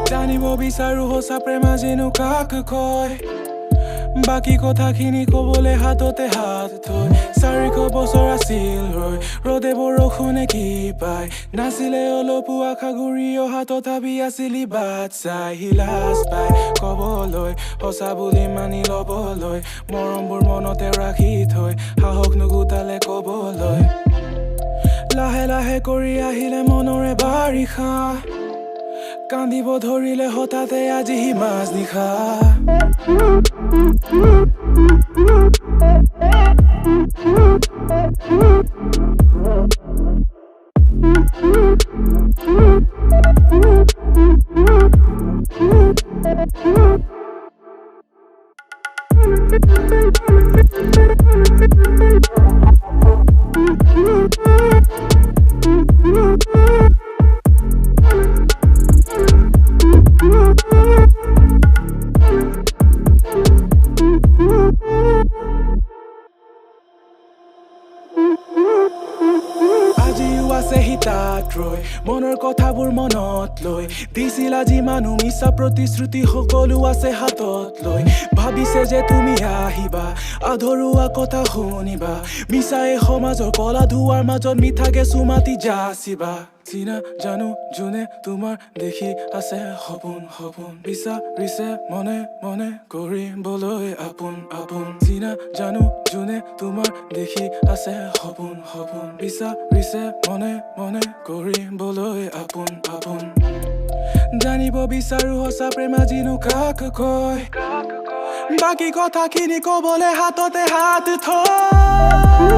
জানিব বিচাৰো সঁচা প্ৰেমা যেনো কাক কয় বাকি কথাখিনি কবলে হাততে হাত থৈ 400 বছৰ আছিল ৰৈ ৰদে বৰষুণে কি পায় নাছিলে অলপো আশা ঘূৰি অহা তথাপি আছিলি বাট চাই হিলাচ পাই কবলৈ সঁচা বুলি মানি লবলৈ মৰমবোৰ মনতে ৰাখি থৈ সাহস নুগুটালে কবলৈ লাহে লাহে কৰি আহিলে মনৰে বাৰিষা কান্দিব ধৰিলে হঠাতে আজি মাজ নিশা মনৰ কথাবোৰ মনত লৈ দিছিল আজি মানুহ মিছা প্ৰতিশ্ৰুতি সকলো আছে হাতত লৈ ভাবিছে যে তুমি আহিবা আধৰুৱা কথা শুনিবা মিছাই সমাজৰ কলা ধুৱাৰ মাজত মিঠাকে চুমাতি যাচিবা চিনা জানো যোনে তোমাৰ দেখি আছে সপোন সপোন বিচাৰিছে মনে মনে কৰিবলৈ আপোন আপোন চিনা জানো যোনে তোমাৰ দেখি আছে সপোন সপোন বিচাৰিছে মনে মনে কৰিবলৈ আপোন আপোন জানিব বিচাৰো সঁচা প্ৰেমা যেনো কাক কয় বাকি কথাখিনি কবলে হাততে হাত থৈ